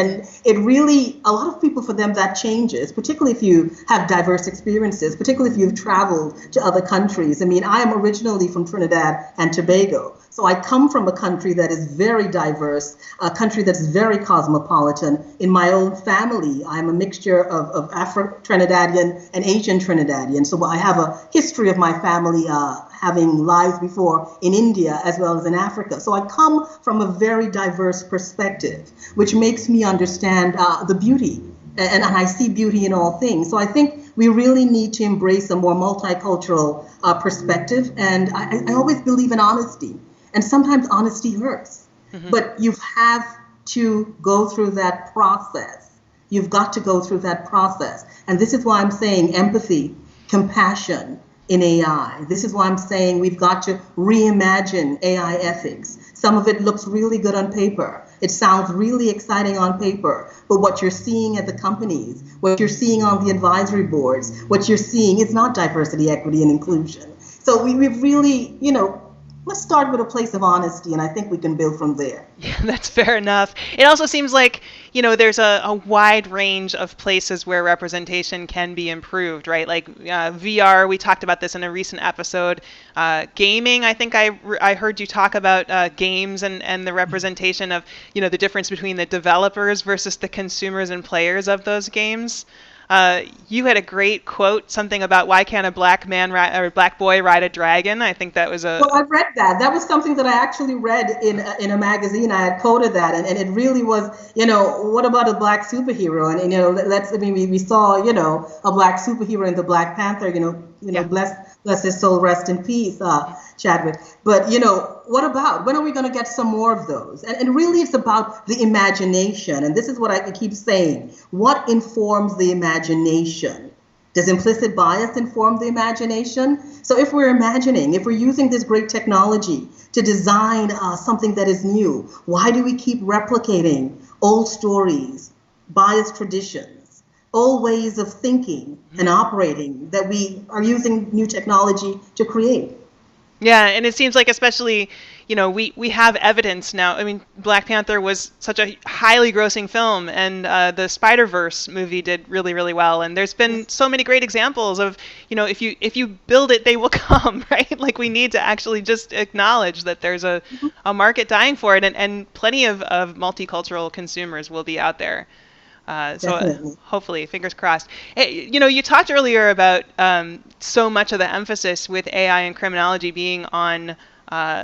it really, a lot of people, for them, that changes, particularly if you have diverse experiences, particularly if you've traveled to other countries. I mean, I am originally from Trinidad and Tobago. So I come from a country that is very diverse, a country that's very cosmopolitan. In my own family, I'm a mixture of Afro-Trinidadian and Asian Trinidadian. So I have a history of my family having lives before in India as well as in Africa. So I come from a very diverse perspective, which makes me understand the beauty. And I see beauty in all things. So I think we really need to embrace a more multicultural perspective. And I always believe in honesty. And sometimes honesty hurts. But you have to go through that process. You've got to go through that process. And this is why I'm saying empathy, compassion in AI. This is why I'm saying we've got to reimagine AI ethics. Some of it looks really good on paper. It sounds really exciting on paper. But what you're seeing at the companies, what you're seeing on the advisory boards, what you're seeing is not diversity, equity, and inclusion. So we've really, let's start with a place of honesty, and I think we can build from there. Yeah, that's fair enough. It also seems like, there's a wide range of places where representation can be improved, right? Like VR, we talked about this in a recent episode. Gaming, I think I heard you talk about games and the representation of, the difference between the developers versus the consumers and players of those games. You had a great quote, something about why can't a black man or black boy ride a dragon? I think that was Well, I've read that. That was something that I actually read in a magazine. I had quoted that, and it really was, what about a black superhero? And we saw, a black superhero in the Black Panther. Yeah. Bless his soul, rest in peace, Chadwick. But, what about? When are we going to get some more of those? And really, it's about the imagination. And this is what I keep saying. What informs the imagination? Does implicit bias inform the imagination? So if we're imagining, if we're using this great technology to design something that is new, why do we keep replicating old stories, biased traditions, old ways of thinking and operating that we are using new technology to create? Yeah, and it seems like especially, we have evidence now. I mean, Black Panther was such a highly grossing film, and the Spider-Verse movie did really, really well. And there's been so many great examples of, if you build it, they will come, right? Like we need to actually just acknowledge that there's a market dying for it, and plenty of multicultural consumers will be out there. So hopefully, fingers crossed. Hey, you talked earlier about so much of the emphasis with AI and criminology being on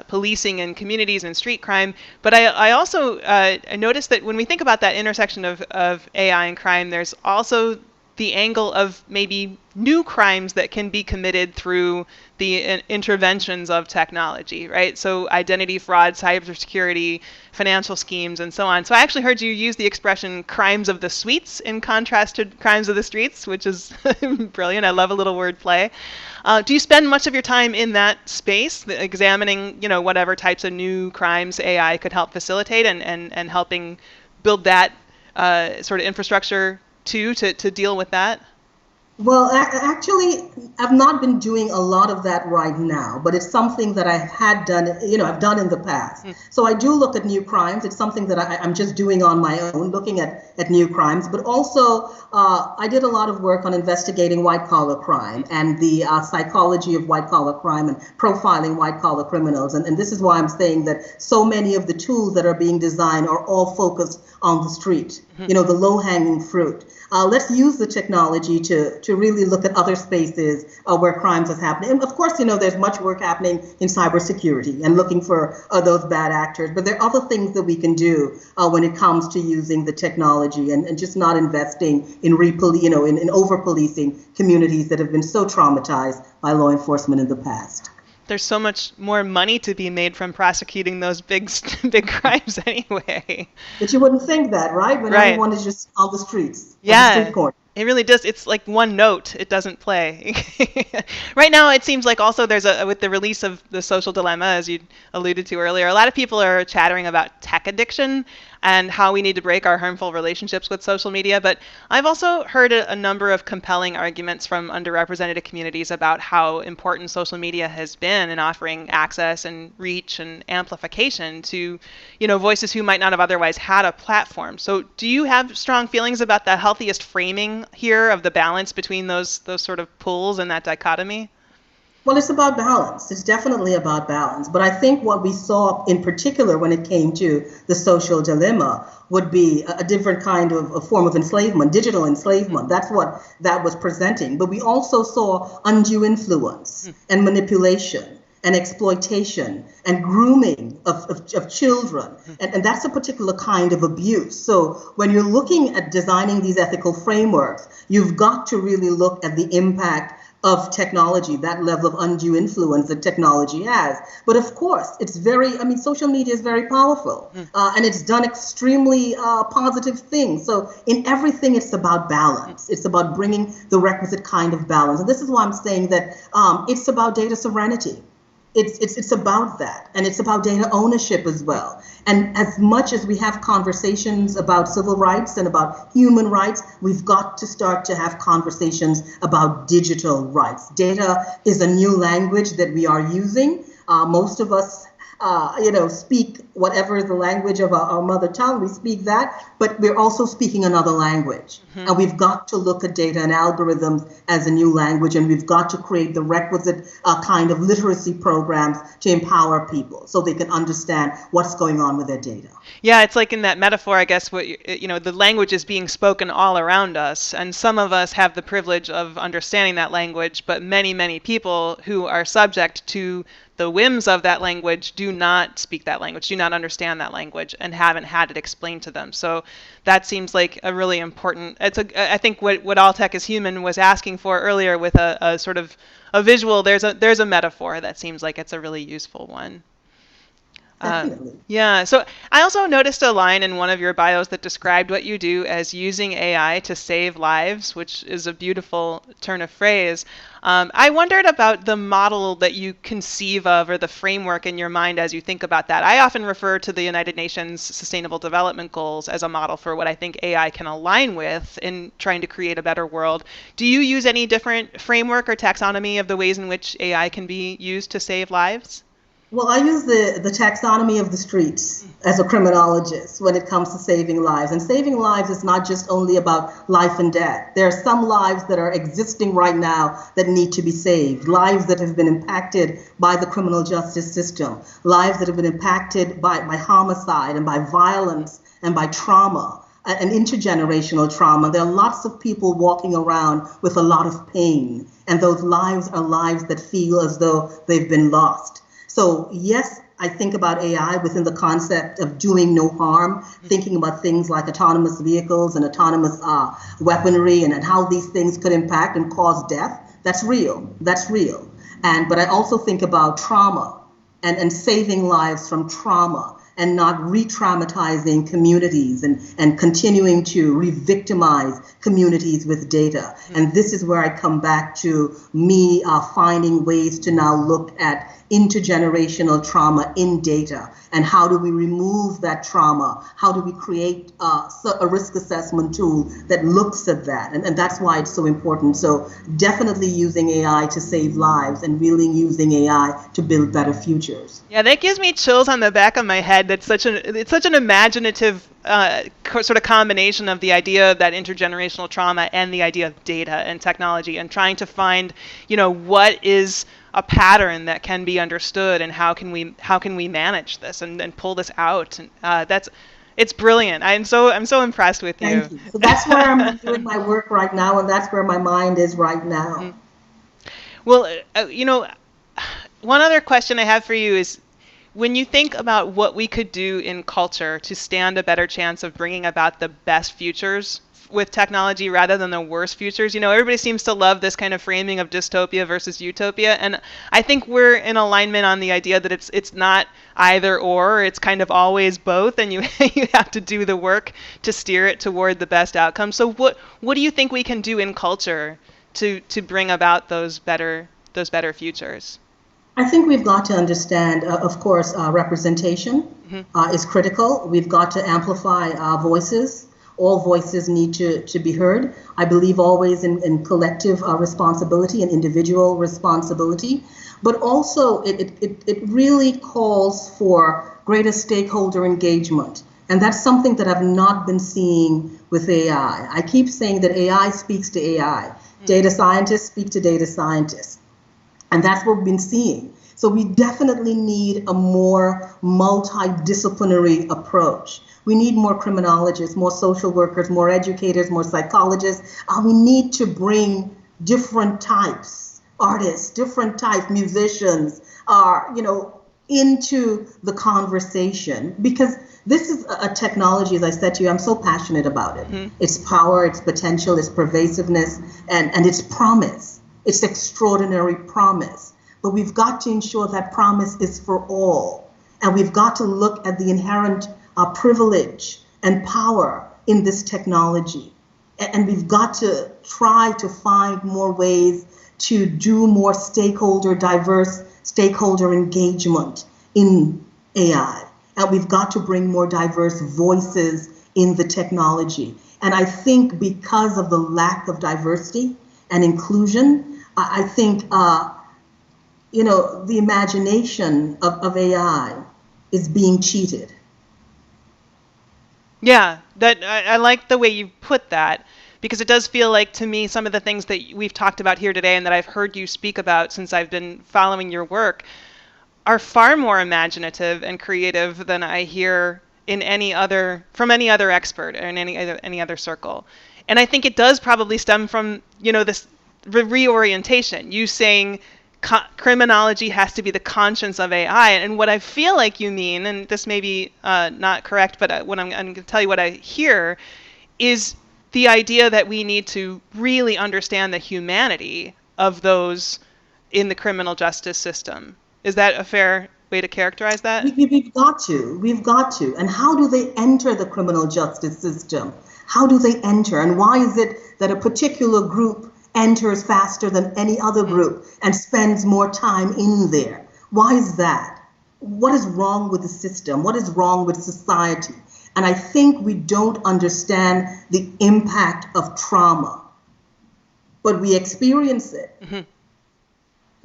policing and communities and street crime. But I also I noticed that when we think about that intersection of AI and crime, there's also the angle of maybe new crimes that can be committed through the interventions of technology, right? So identity fraud, cybersecurity, financial schemes, and so on. So I actually heard you use the expression crimes of the suites in contrast to crimes of the streets, which is brilliant. I love a little wordplay. Do you spend much of your time in that space, examining, whatever types of new crimes AI could help facilitate and helping build that sort of infrastructure to deal with that? Well, actually, I've not been doing a lot of that right now, but it's something that I had done, I've done in the past. So I do look at new crimes. It's something that I'm just doing on my own, looking at new crimes. But also, I did a lot of work on investigating white-collar crime and the psychology of white-collar crime and profiling white-collar criminals. And this is why I'm saying that so many of the tools that are being designed are all focused on the street, the low-hanging fruit. Let's use the technology to really look at other spaces where crimes is happening. And of course, there's much work happening in cybersecurity and looking for those bad actors. But there are other things that we can do when it comes to using the technology and just not investing in in over-policing communities that have been so traumatized by law enforcement in the past. There's so much more money to be made from prosecuting those big crimes anyway. But you wouldn't think that, right? When everyone is just on the streets, on the street corner. It really does. It's like one note. It doesn't play. Right now, it seems like also there's with the release of The Social Dilemma, as you alluded to earlier, a lot of people are chattering about tech addiction and how we need to break our harmful relationships with social media. But I've also heard a number of compelling arguments from underrepresented communities about how important social media has been in offering access and reach and amplification to, voices who might not have otherwise had a platform. So do you have strong feelings about the healthiest framing here of the balance between those sort of pulls and that dichotomy? Well, it's about balance. It's definitely about balance. But I think what we saw in particular when it came to the social dilemma would be a different kind of a form of enslavement, digital enslavement. That's what that was presenting. But we also saw undue influence and manipulation and exploitation and grooming of children. And that's a particular kind of abuse. So when you're looking at designing these ethical frameworks, you've got to really look at the impact of technology, that level of undue influence that technology has. But of course, social media is very powerful and it's done extremely positive things. So in everything, it's about balance. It's about bringing the requisite kind of balance. And this is why I'm saying that it's about data sovereignty. It's about that, and it's about data ownership as well. And as much as we have conversations about civil rights and about human rights, we've got to start to have conversations about digital rights. Data is a new language that we are using. Most of us speak whatever is the language of our mother tongue, we speak that, but we're also speaking another language. And we've got to look at data and algorithms as a new language, and we've got to create the requisite kind of literacy programs to empower people so they can understand what's going on with their data. Yeah, it's like in that metaphor, I guess, the language is being spoken all around us, and some of us have the privilege of understanding that language, but many, many people who are subject to the whims of that language do not speak that language, do not understand that language, and haven't had it explained to them. So that seems like a really important. I think what All Tech is Human was asking for earlier with a sort of a visual. There's a metaphor that seems like it's a really useful one. Definitely. Yeah. So I also noticed a line in one of your bios that described what you do as using AI to save lives, which is a beautiful turn of phrase. I wondered about the model that you conceive of or the framework in your mind as you think about that. I often refer to the United Nations Sustainable Development Goals as a model for what I think AI can align with in trying to create a better world. Do you use any different framework or taxonomy of the ways in which AI can be used to save lives? Well, I use the taxonomy of the streets as a criminologist when it comes to saving lives. And saving lives is not just only about life and death. There are some lives that are existing right now that need to be saved, lives that have been impacted by the criminal justice system, lives that have been impacted by homicide and by violence and by trauma and intergenerational trauma. There are lots of people walking around with a lot of pain, and those lives are lives that feel as though they've been lost. So yes, I think about AI within the concept of doing no harm, thinking about things like autonomous vehicles and autonomous weaponry and how these things could impact and cause death. That's real. That's real. But I also think about trauma and saving lives from trauma and not re-traumatizing communities and continuing to re-victimize communities with data. And this is where I come back to me finding ways to now look at intergenerational trauma in data and how do we remove that trauma? How do we create a risk assessment tool that looks at that? And that's why it's so important. So definitely using AI to save lives and really using AI to build better futures. Yeah, that gives me chills on the back of my head. It's such an imaginative sort of combination of the idea of that intergenerational trauma and the idea of data and technology and trying to find, what is a pattern that can be understood and how can we manage this and pull this out. And it's brilliant. I'm so impressed with you. Thank you. So that's where I'm doing my work right now, and that's where my mind is right now. Mm-hmm. Well, one other question I have for you is, when you think about what we could do in culture to stand a better chance of bringing about the best futures with technology rather than the worst futures, everybody seems to love this kind of framing of dystopia versus utopia, and I think we're in alignment on the idea that it's not either or, it's kind of always both, and you have to do the work to steer it toward the best outcome. So what do you think we can do in culture to bring about those better futures? I think we've got to understand, of course, representation is critical. We've got to amplify voices. All voices need to be heard. I believe always in collective responsibility and individual responsibility. But also, it really calls for greater stakeholder engagement. And that's something that I've not been seeing with AI. I keep saying that AI speaks to AI. Data scientists speak to data scientists. And that's what we've been seeing. So we definitely need a more multidisciplinary approach. We need more criminologists, more social workers, more educators, more psychologists. We need to bring different types, artists, different types, musicians, into the conversation, because this is a technology, as I said to you, I'm so passionate about it. Mm-hmm. Its power, its potential, its pervasiveness, and its promise. It's extraordinary promise, but we've got to ensure that promise is for all. And we've got to look at the inherent privilege and power in this technology. And we've got to try to find more ways to do more diverse stakeholder engagement in AI. And we've got to bring more diverse voices in the technology. And I think because of the lack of diversity and inclusion, I think, the imagination of AI is being cheated. Yeah, I like the way you put that, because it does feel like to me some of the things that we've talked about here today and that I've heard you speak about since I've been following your work are far more imaginative and creative than I hear from any other expert or in any other circle. And I think it does probably stem from, this reorientation. You saying criminology has to be the conscience of AI. And what I feel like you mean, and this may be not correct, but what I'm going to tell you what I hear is the idea that we need to really understand the humanity of those in the criminal justice system. Is that a fair way to characterize that? We've got to. And how do they enter the criminal justice system? How do they enter? And why is it that a particular group enters faster than any other group and spends more time in there? Why is that? What is wrong with the system? What is wrong with society? And I think we don't understand the impact of trauma, but we experience it. Mm-hmm.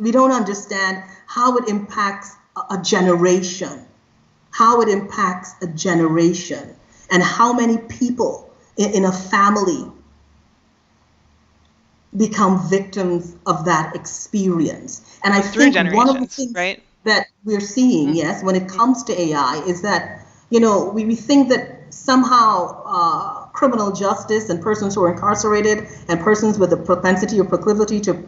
We don't understand how it impacts a generation, and how many people in a family become victims of that experience. And I think one of the things that we're seeing, yes, when it comes to AI is that, we think that somehow criminal justice and persons who are incarcerated and persons with a propensity or proclivity to,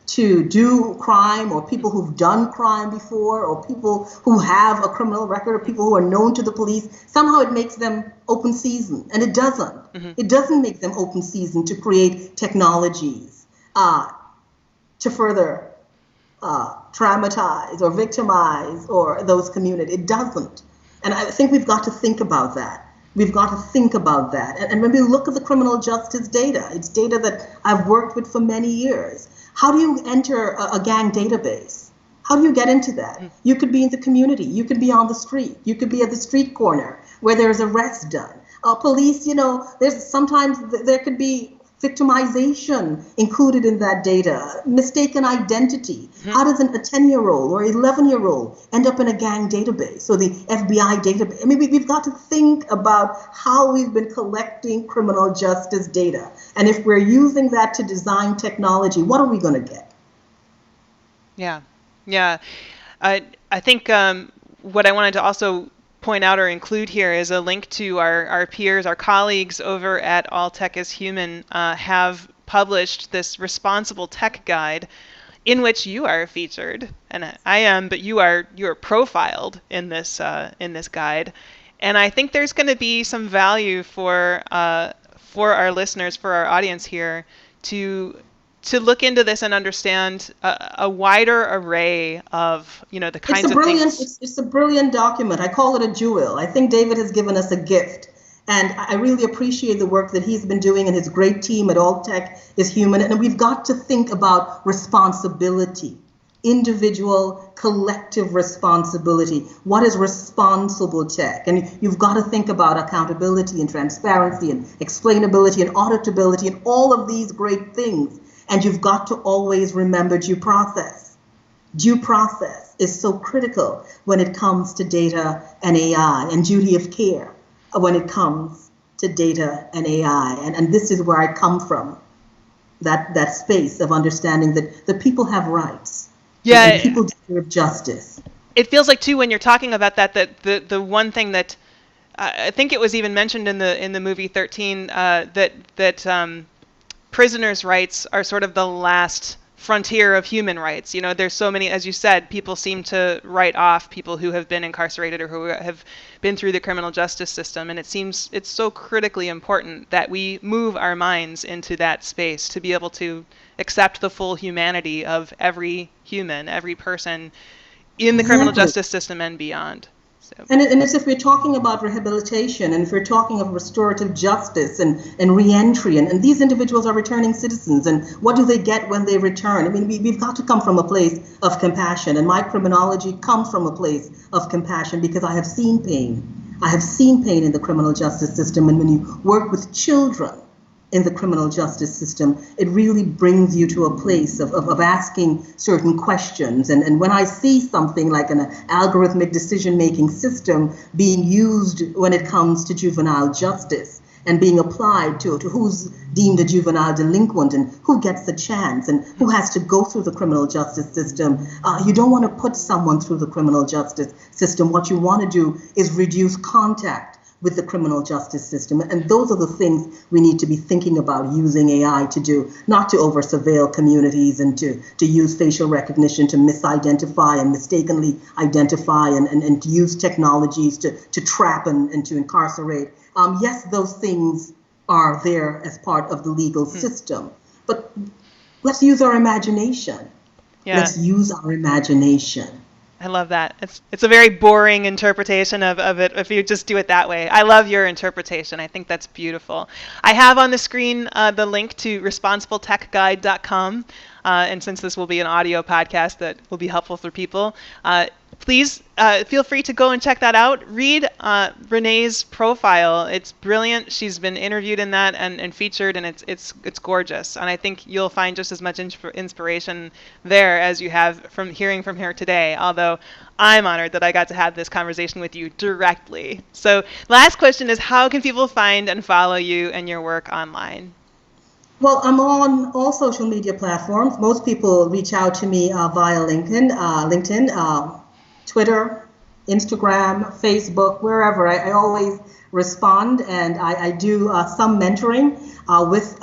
to do crime, or people who've done crime before, or people who have a criminal record, or people who are known to the police, somehow it makes them open season. And it doesn't. Mm-hmm. It doesn't make them open season to create technologies to further traumatize or victimize or those communities. It doesn't. And I think we've got to think about that. And when we look at the criminal justice data, it's data that I've worked with for many years. How do you enter a gang database? How do you get into that? You could be in the community. You could be on the street. You could be at the street corner where there's arrests done. Police, there's sometimes there could be victimization included in that data, mistaken identity. Mm-hmm. How does a 10-year-old or 11-year-old end up in a gang database or the FBI database? I mean, we've got to think about how we've been collecting criminal justice data. And if we're using that to design technology, what are we going to get? Yeah. I think what I wanted to also point out or include here is a link to our peers, our colleagues over at All Tech is Human have published this responsible tech guide in which you are featured, and I am, but you are profiled in this guide, and I think there's going to be some value for our listeners, for our audience here, to look into this and understand a wider array of, the kinds of things. It's a brilliant document. I call it a jewel. I think David has given us a gift. And I really appreciate the work that he's been doing and his great team at All Tech is Human. And we've got to think about responsibility, individual, collective responsibility. What is responsible tech? And you've got to think about accountability and transparency and explainability and auditability and all of these great things. And you've got to always remember due process. Due process is so critical when it comes to data and AI, and duty of care when it comes to data and AI. And this is where I come from, that space of understanding that the people have rights. Yeah, and people deserve justice. It feels like, too, when you're talking about that the one thing that I think it was even mentioned in the movie 13, that prisoners' rights are sort of the last frontier of human rights. There's so many, as you said, people seem to write off people who have been incarcerated or who have been through the criminal justice system. And it seems it's so critically important that we move our minds into that space to be able to accept the full humanity of every human, every person in the criminal justice system and beyond. So. And it's if we're talking about rehabilitation, and if we're talking of restorative justice and reentry, and these individuals are returning citizens, and what do they get when they return? I mean, we've got to come from a place of compassion, and my criminology comes from a place of compassion because I have seen pain. I have seen pain in the criminal justice system, and when you work with children in the criminal justice system, it really brings you to a place of asking certain questions. And when I see something like an algorithmic decision-making system being used when it comes to juvenile justice and being applied to who's deemed a juvenile delinquent and who gets a chance and who has to go through the criminal justice system, you don't want to put someone through the criminal justice system. What you want to do is reduce contact with the criminal justice system. And those are the things we need to be thinking about using AI to do, not to over-surveil communities and to use facial recognition to misidentify and mistakenly identify and to use technologies to trap and to incarcerate. Yes, those things are there as part of the legal system, but let's use our imagination. Yeah. Let's use our imagination. I love that. It's a very boring interpretation of it if you just do it that way. I love your interpretation. I think that's beautiful. I have on the screen the link to responsibletechguide.com, and since this will be an audio podcast that will be helpful for people, please feel free to go and check that out. Read Renée's profile. It's brilliant. She's been interviewed in that and featured, and it's gorgeous. And I think you'll find just as much inspiration there as you have from hearing from her today, although I'm honored that I got to have this conversation with you directly. So last question is, how can people find and follow you and your work online? Well, I'm on all social media platforms. Most people reach out to me via LinkedIn, Twitter, Instagram, Facebook, wherever. I always respond, and I do some mentoring with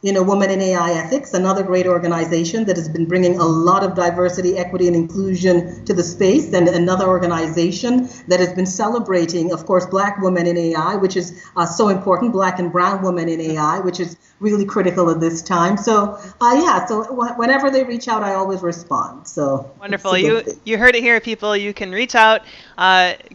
Women in AI Ethics, another great organization that has been bringing a lot of diversity, equity, and inclusion to the space, and another organization that has been celebrating, of course, Black women in AI, which is so important, Black and Brown women in AI, which is really critical at this time. So, so whenever they reach out, I always respond. So wonderful. You heard it here, people. You can reach out,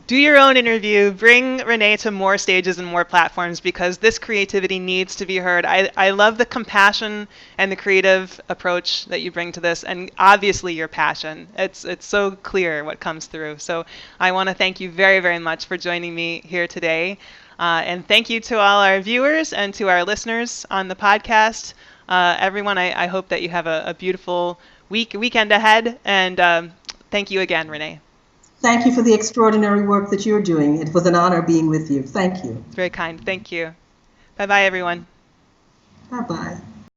do your own interview, bring Renée to more stages and more platforms, because this creativity needs to be heard. I love the compassion and the creative approach that you bring to this, and obviously your passion. It's so clear what comes through. So I want to thank you very, very much for joining me here today. And thank you to all our viewers and to our listeners on the podcast. Everyone, I hope that you have a beautiful weekend ahead. And thank you again, Renée. Thank you for the extraordinary work that you're doing. It was an honor being with you. Thank you. It's very kind. Thank you. Bye-bye, everyone. Bye-bye.